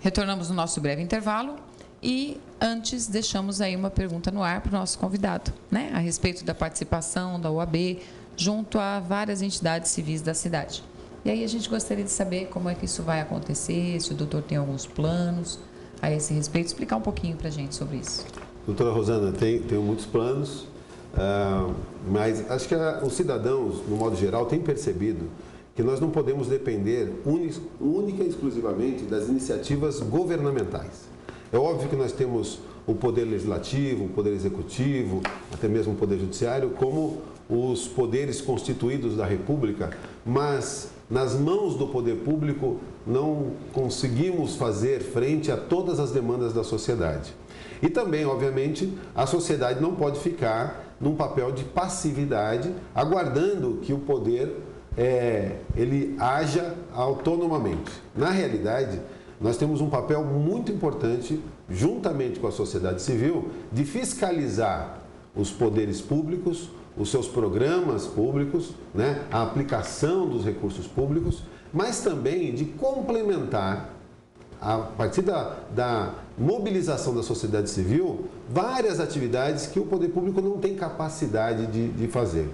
Retornamos no nosso breve intervalo e antes deixamos aí uma pergunta no ar para o nosso convidado, né? A respeito da participação da OAB junto a várias entidades civis da cidade. E aí a gente gostaria de saber como é que isso vai acontecer, se o doutor tem alguns planos a esse respeito, explicar um pouquinho para a gente sobre isso. Doutora Rosana, tenho muitos planos, mas acho que os cidadãos, no modo geral, têm percebido que nós não podemos depender única e exclusivamente das iniciativas governamentais. É óbvio que nós temos o poder legislativo, o poder executivo, até mesmo o poder judiciário, como os poderes constituídos da República, mas nas mãos do poder público não conseguimos fazer frente a todas as demandas da sociedade. E também, obviamente, a sociedade não pode ficar num papel de passividade, aguardando que o poder ele haja autonomamente. Na realidade, nós temos um papel muito importante, juntamente com a sociedade civil, de fiscalizar os poderes públicos, os seus programas públicos, né, a aplicação dos recursos públicos, mas também de complementar, a partir da mobilização da sociedade civil, várias atividades que o poder público não tem capacidade de fazer.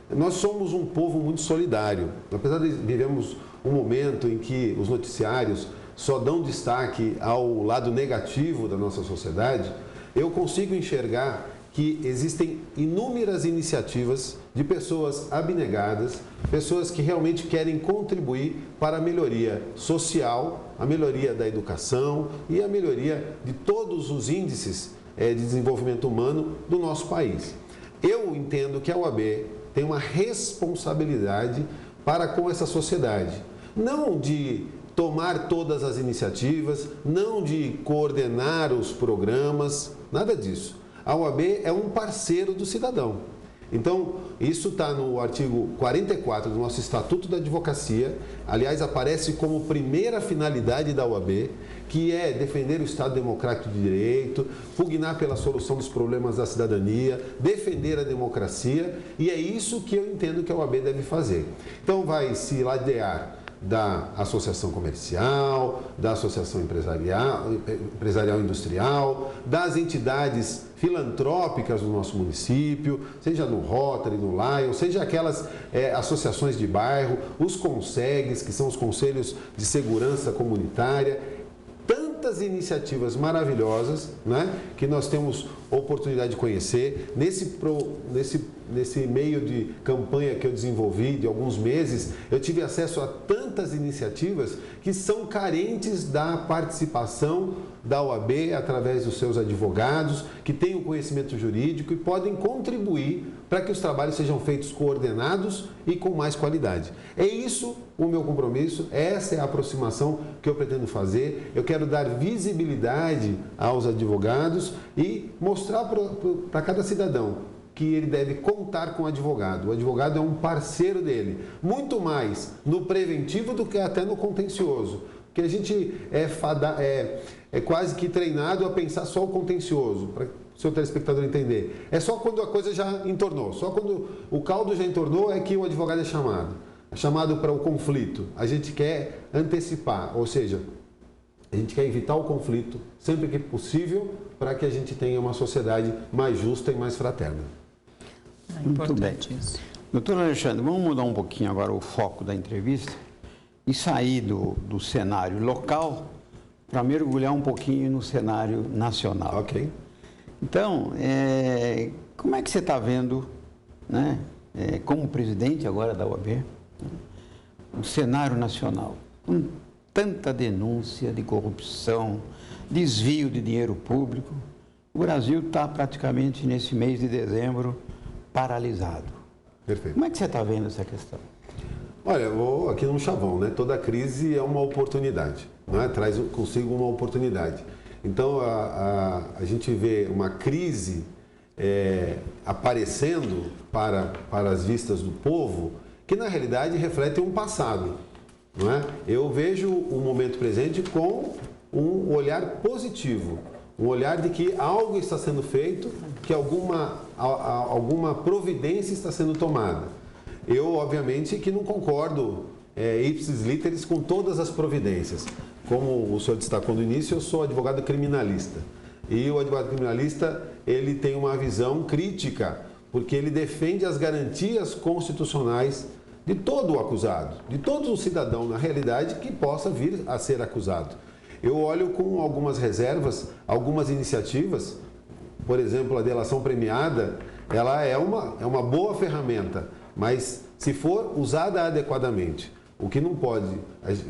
Nós somos um povo muito solidário, apesar de vivemos um momento em que os noticiários só dão destaque ao lado negativo da nossa sociedade, eu consigo enxergar que existem inúmeras iniciativas de pessoas abnegadas, pessoas que realmente querem contribuir para a melhoria social, a melhoria da educação e a melhoria de todos os índices de desenvolvimento humano do nosso país. Eu entendo que a OAB tem uma responsabilidade para com essa sociedade, não de tomar todas as iniciativas, não de coordenar os programas, nada disso. A OAB é um parceiro do cidadão. Então, isso está no artigo 44 do nosso Estatuto da Advocacia. Aliás, aparece como primeira finalidade da OAB, que é defender o Estado Democrático de Direito, pugnar pela solução dos problemas da cidadania, defender a democracia, e é isso que eu entendo que a OAB deve fazer. Então, vai se ladear da associação comercial, da associação empresarial industrial, das entidades filantrópicas do nosso município, seja no Rotary, no Lion, seja aquelas associações de bairro, os CONSEGs, que são os Conselhos de Segurança Comunitária, tantas iniciativas maravilhosas, né, que nós temos oportunidade de conhecer. Nesse meio de campanha que eu desenvolvi de alguns meses, eu tive acesso a tantas iniciativas que são carentes da participação da OAB através dos seus advogados, que têm o conhecimento jurídico e podem contribuir para que os trabalhos sejam feitos coordenados e com mais qualidade. É isso o meu compromisso, essa é a aproximação que eu pretendo fazer. Eu quero dar visibilidade aos advogados e mostrar para cada cidadão que ele deve contar com o advogado. O advogado é um parceiro dele, muito mais no preventivo do que até no contencioso. Porque a gente é quase que treinado a pensar só o contencioso, para o seu telespectador entender. É só quando a coisa já entornou, só quando o caldo já entornou é que o advogado é chamado. É chamado para o conflito. A gente quer antecipar, ou seja, a gente quer evitar o conflito sempre que possível para que a gente tenha uma sociedade mais justa e mais fraterna. Muito bem. Isso. Doutor Alexandre, vamos mudar um pouquinho agora o foco da entrevista e sair do cenário local para mergulhar um pouquinho no cenário nacional. Ok. Então, como é que você está vendo, né, como presidente agora da OAB, o cenário nacional? Com tanta denúncia de corrupção, desvio de dinheiro público, o Brasil está praticamente nesse mês de dezembro paralisado. Perfeito. Como é que você está vendo essa questão? Olha, eu vou aqui num chavão, né? Toda crise é uma oportunidade, né? Traz consigo uma oportunidade. Então, a gente vê uma crise aparecendo para as vistas do povo, que na realidade reflete um passado, não é? Eu vejo o momento presente com um olhar positivo, um olhar de que algo está sendo feito, que alguma providência está sendo tomada. Eu, obviamente, que não concordo ipsis literis com todas as providências. como o senhor destacou no início, eu sou advogado criminalista. E o advogado criminalista, ele tem uma visão crítica, porque ele defende as garantias constitucionais de todo o acusado, de todo o cidadão, na realidade, que possa vir a ser acusado. Eu olho com algumas reservas, algumas iniciativas, por exemplo, a delação premiada, ela é uma boa ferramenta, mas se for usada adequadamente, o que não pode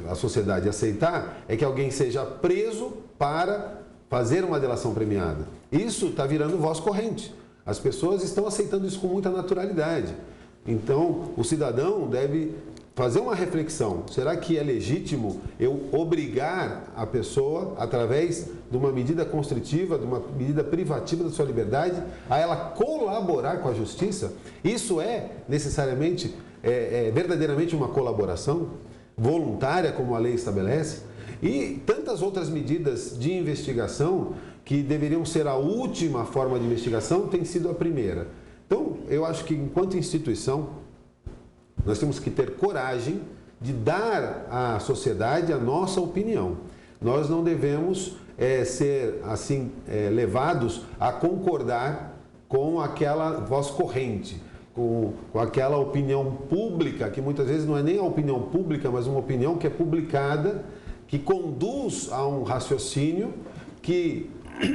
a sociedade aceitar é que alguém seja preso para fazer uma delação premiada. Isso está virando voz corrente. As pessoas estão aceitando isso com muita naturalidade. Então, o cidadão deve fazer uma reflexão. Será que é legítimo eu obrigar a pessoa, através de uma medida constritiva, de uma medida privativa da sua liberdade, a ela colaborar com a justiça? Isso é necessariamente, verdadeiramente uma colaboração voluntária, como a lei estabelece? E tantas outras medidas de investigação que deveriam ser a última forma de investigação tem sido a primeira. Então, eu acho que enquanto instituição, nós temos que ter coragem de dar à sociedade a nossa opinião. Nós não devemos ser assim levados a concordar com aquela voz corrente, com aquela opinião pública, que muitas vezes não é nem a opinião pública, mas uma opinião que é publicada, que conduz a um raciocínio que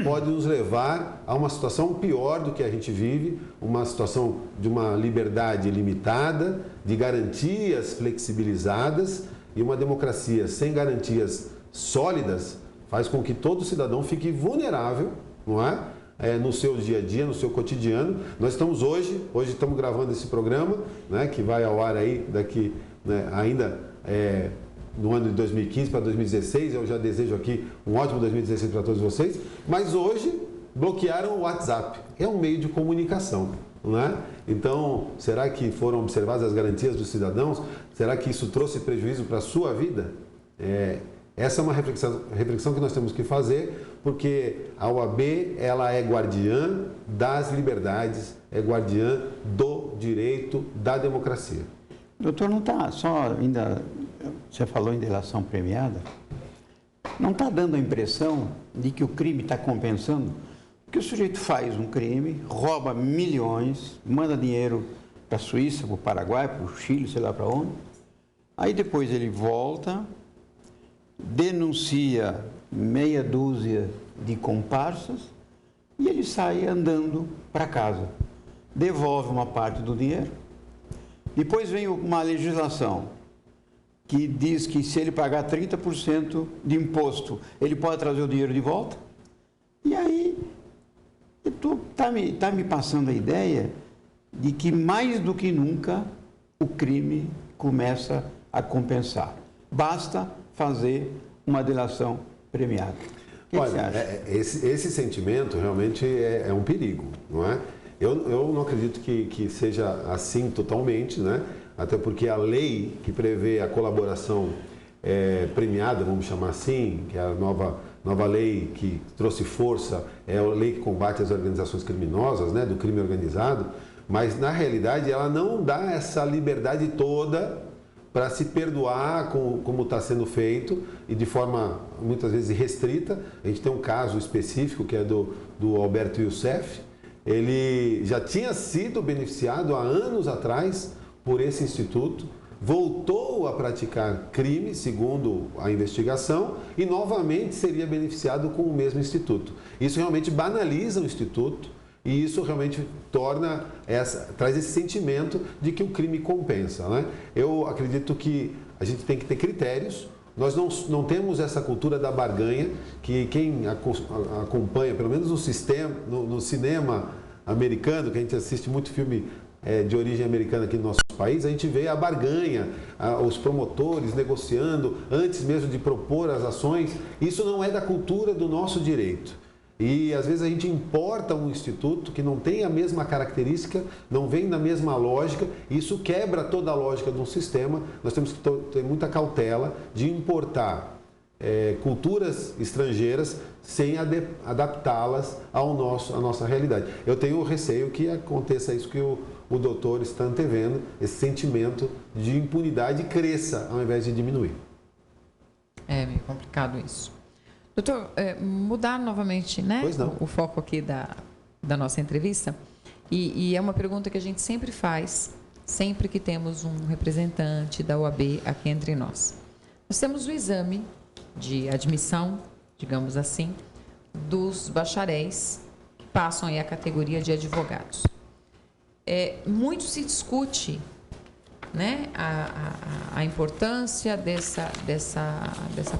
pode nos levar a uma situação pior do que a gente vive, uma situação de uma liberdade limitada, de garantias flexibilizadas, e uma democracia sem garantias sólidas faz com que todo cidadão fique vulnerável, não é? No seu dia a dia, no seu cotidiano. Nós estamos hoje estamos gravando esse programa, né, que vai ao ar aí daqui, né, ainda no ano de 2015 para 2016, eu já desejo aqui um ótimo 2016 para todos vocês, mas hoje bloquearam o WhatsApp, é um meio de comunicação, não é? Então, será que foram observadas as garantias dos cidadãos? Será que isso trouxe prejuízo para a sua vida? Essa é uma reflexão que nós temos que fazer, porque a OAB, ela é guardiã das liberdades, é guardiã do direito, da democracia. Doutor, não está só ainda, você falou em delação premiada, não está dando a impressão de que o crime está compensando? Porque o sujeito faz um crime, rouba milhões, manda dinheiro para a Suíça, para o Paraguai, para o Chile, sei lá para onde, aí depois ele volta, denuncia meia dúzia de comparsas e ele sai andando para casa, devolve uma parte do dinheiro. Depois vem uma legislação que diz que se ele pagar 30% de imposto, ele pode trazer o dinheiro de volta. E aí, tá me passando a ideia de que mais do que nunca o crime começa a compensar. Basta fazer uma delação premiada. O que você acha? Esse sentimento realmente é um perigo, não é? Eu não acredito que seja assim totalmente, né? Até porque a lei que prevê a colaboração premiada, vamos chamar assim, que é a nova lei que trouxe força, é a lei que combate as organizações criminosas, né, do crime organizado, mas na realidade ela não dá essa liberdade toda para se perdoar como está sendo feito e de forma muitas vezes restrita. A gente tem um caso específico que é do Alberto Youssef. Ele já tinha sido beneficiado há anos atrás por esse instituto, voltou a praticar crime, segundo a investigação, e novamente seria beneficiado com o mesmo instituto. Isso realmente banaliza o instituto e isso realmente traz esse sentimento de que o crime compensa, né? Eu acredito que a gente tem que ter critérios. Nós não temos essa cultura da barganha, que quem acompanha, pelo menos no cinema americano, que a gente assiste muito filme de origem americana aqui no nosso país, a gente vê a barganha, os promotores negociando antes mesmo de propor as ações. Isso não é da cultura do nosso direito. E às vezes a gente importa um instituto que não tem a mesma característica, não vem na mesma lógica, e isso quebra toda a lógica de um sistema. Nós temos que ter muita cautela de importar culturas estrangeiras sem adaptá-las à nossa realidade. Eu tenho receio que aconteça isso que o doutor está antevendo, esse sentimento de impunidade cresça ao invés de diminuir. É meio complicado isso. Doutor, mudar novamente, né, o foco aqui da nossa entrevista, e é uma pergunta que a gente sempre faz, sempre que temos um representante da OAB aqui entre nós. Nós temos o exame de admissão, digamos assim, dos bacharéis que passam aí a categoria de advogados. Muito se discute, né, a importância dessa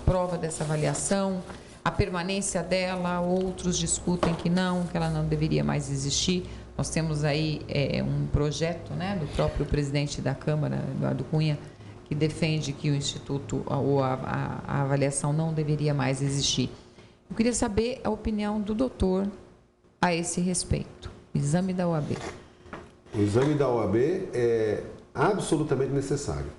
prova, dessa avaliação, a permanência dela. Outros discutem que ela não deveria mais existir. Nós temos aí um projeto, né, do próprio presidente da Câmara, Eduardo Cunha, que defende que o Instituto ou a avaliação não deveria mais existir. Eu queria saber a opinião do doutor a esse respeito. O exame da OAB. O exame da OAB é absolutamente necessário.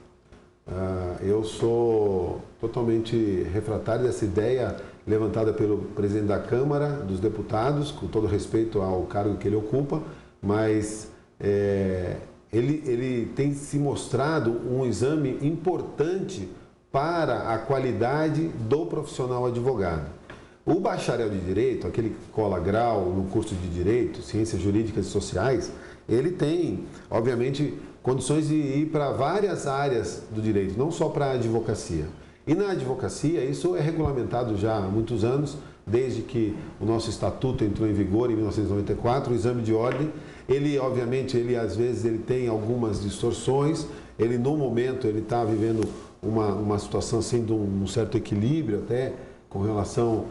Eu sou totalmente refratário dessa ideia levantada pelo presidente da Câmara dos Deputados, com todo respeito ao cargo que ele ocupa, mas ele tem se mostrado um exame importante para a qualidade do profissional advogado. O bacharel de Direito, aquele que cola grau no curso de Direito, Ciências Jurídicas e Sociais, ele tem, obviamente, condições de ir para várias áreas do direito, não só para a advocacia. E na advocacia, isso é regulamentado já há muitos anos, desde que o nosso estatuto entrou em vigor em 1994, o exame de ordem. Ele, obviamente, às vezes ele tem algumas distorções, no momento ele está vivendo uma situação assim de um certo equilíbrio até com relação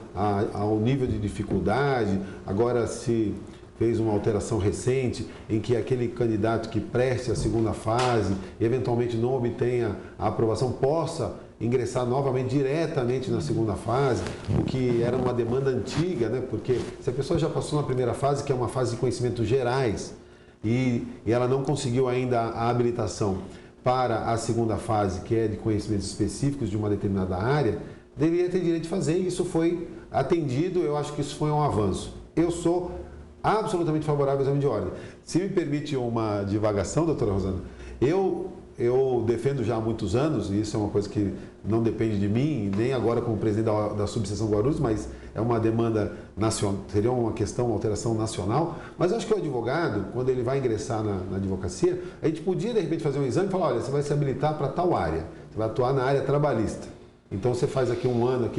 ao nível de dificuldade. Agora se fez uma alteração recente em que aquele candidato que preste a segunda fase e eventualmente não obtenha a aprovação possa ingressar novamente diretamente na segunda fase, o que era uma demanda antiga, né? Porque se a pessoa já passou na primeira fase, que é uma fase de conhecimentos gerais, e ela não conseguiu ainda a habilitação para a segunda fase, que é de conhecimentos específicos de uma determinada área, deveria ter direito de fazer, e isso foi atendido. Eu acho que isso foi um avanço. Eu sou absolutamente favorável ao exame de ordem. Se me permite uma divagação, doutora Rosana, eu defendo já há muitos anos, e isso é uma coisa que não depende de mim, nem agora como presidente da subseção Guarulhos, mas é uma demanda nacional, seria uma alteração nacional. Mas eu acho que o advogado, quando ele vai ingressar na advocacia, a gente podia de repente fazer um exame e falar: olha, você vai se habilitar para tal área, você vai atuar na área trabalhista. Então você faz aqui um ano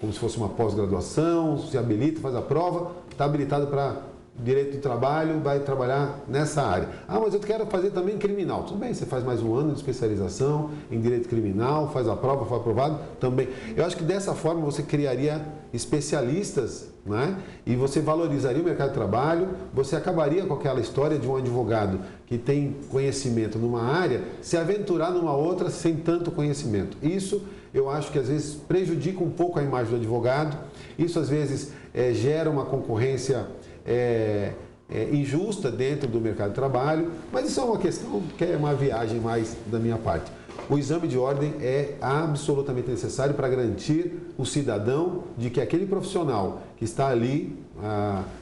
como se fosse uma pós-graduação, se habilita, faz a prova, está habilitado para direito do trabalho, vai trabalhar nessa área. Mas eu quero fazer também criminal. Tudo bem, você faz mais um ano de especialização em direito criminal, faz a prova, foi aprovado também. Eu acho que dessa forma você criaria especialistas, né? E você valorizaria o mercado de trabalho, você acabaria com aquela história de um advogado que tem conhecimento numa área se aventurar numa outra sem tanto conhecimento. Isso eu acho que às vezes prejudica um pouco a imagem do advogado, isso às vezes gera uma concorrência injusta dentro do mercado de trabalho, mas isso é uma questão que é uma viagem mais da minha parte. O exame de ordem é absolutamente necessário para garantir o cidadão de que aquele profissional que está ali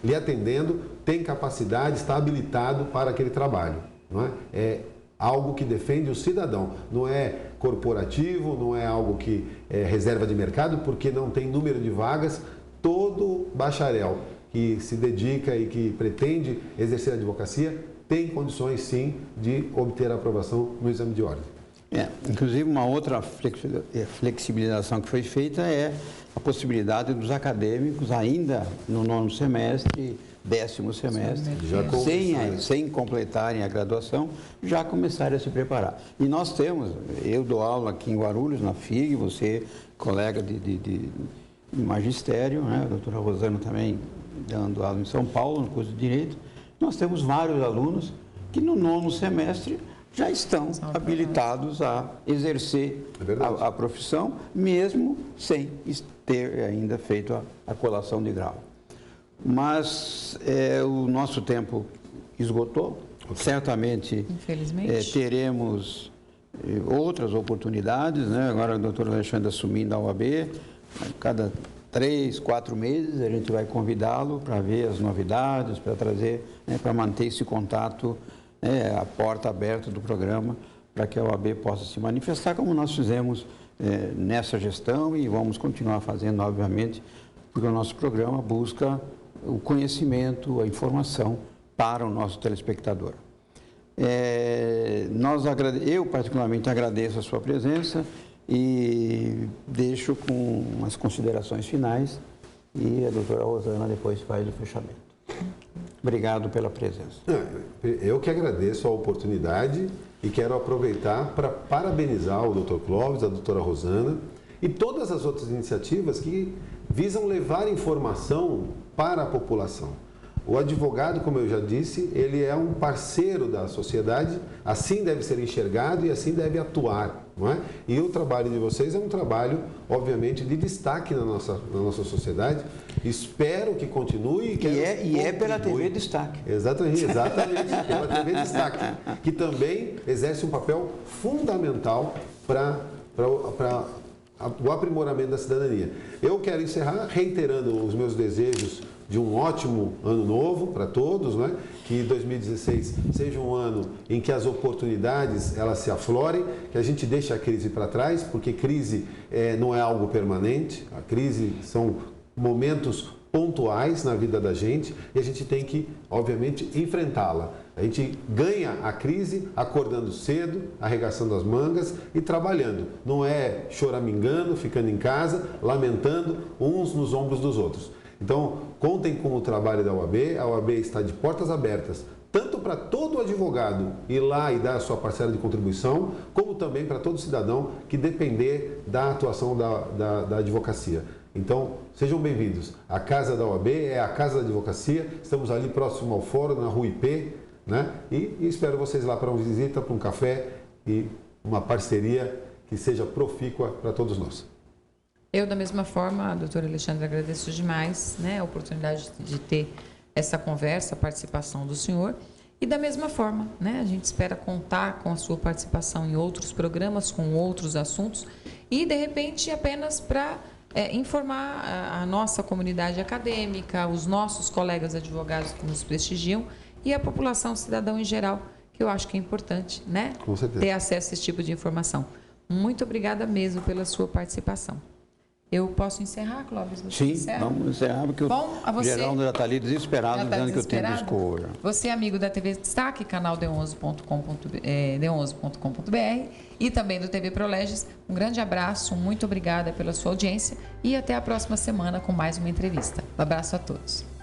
lhe atendendo tem capacidade, está habilitado para aquele trabalho. Não é? É algo que defende o cidadão, não é corporativo, não é algo que é reserva de mercado, porque não tem número de vagas. Todo bacharel que se dedica e que pretende exercer a advocacia tem condições, sim, de obter a aprovação no exame de ordem. Inclusive, uma outra flexibilização que foi feita é a possibilidade dos acadêmicos, ainda no 9º semestre, 10º semestre, sem completarem a graduação, já começarem a se preparar. E nós temos, eu dou aula aqui em Guarulhos, na FIG, você, colega de magistério, né? A doutora Rosana também dando aula em São Paulo, no curso de Direito. Nós temos vários alunos que no 9º semestre já estão habilitados a exercer a profissão, mesmo sem ter ainda feito a colação de grau. Mas o nosso tempo esgotou. Certamente teremos outras oportunidades, né? Agora o doutor Alexandre assumindo a OAB, cada 3, 4 meses a gente vai convidá-lo para ver as novidades, para trazer, né, para manter esse contato, a porta aberta do programa, para que a OAB possa se manifestar, como nós fizemos nessa gestão e vamos continuar fazendo, obviamente, porque o nosso programa busca o conhecimento, a informação para o nosso telespectador. Eu, particularmente, agradeço a sua presença e deixo com as considerações finais e a doutora Rosana depois faz o fechamento. Obrigado pela presença. Eu que agradeço a oportunidade e quero aproveitar para parabenizar o Dr. Clóvis, a doutora Rosana e todas as outras iniciativas que visam levar informação para a população. O advogado, como eu já disse, ele é um parceiro da sociedade, assim deve ser enxergado e assim deve atuar, não é? E o trabalho de vocês é um trabalho, obviamente, de destaque na nossa sociedade. Espero que continue. E é pela TV Destaque. Exatamente, pela TV Destaque, que também exerce um papel fundamental para o aprimoramento da cidadania. Eu quero encerrar reiterando os meus desejos de um ótimo ano novo para todos, né? Que 2016 seja um ano em que as oportunidades elas se aflorem, que a gente deixe a crise para trás, porque crise não é algo permanente, a crise são momentos pontuais na vida da gente e a gente tem que, obviamente, enfrentá-la. A gente ganha a crise acordando cedo, arregaçando as mangas e trabalhando. Não é choramingando, ficando em casa, lamentando uns nos ombros dos outros. Então, contem com o trabalho da OAB. A OAB está de portas abertas, tanto para todo advogado ir lá e dar a sua parcela de contribuição, como também para todo cidadão que depender da atuação da advocacia. Então, sejam bem-vindos. A Casa da OAB é a Casa da Advocacia. Estamos ali próximo ao Fórum, na Rua IP, né? E espero vocês lá para uma visita, para um café e uma parceria que seja profícua para todos nós. Eu, da mesma forma, doutor Alexandre, agradeço demais, né, a oportunidade de ter essa conversa, a participação do senhor. E da mesma forma, né, a gente espera contar com a sua participação em outros programas, com outros assuntos e, de repente, apenas para informar a nossa comunidade acadêmica, os nossos colegas advogados que nos prestigiam e a população cidadão em geral, que eu acho que é importante, né, com certeza, ter acesso a esse tipo de informação. Muito obrigada mesmo pela sua participação. Eu posso encerrar, Clóvis? Sim, vamos encerrar, porque o Geraldo já está ali desesperado, dizendo que o tempo escorre. Você é amigo da TV Destaque, canal d11.com.br e também do TV Proleges. Um grande abraço, muito obrigada pela sua audiência e até a próxima semana com mais uma entrevista. Um abraço a todos.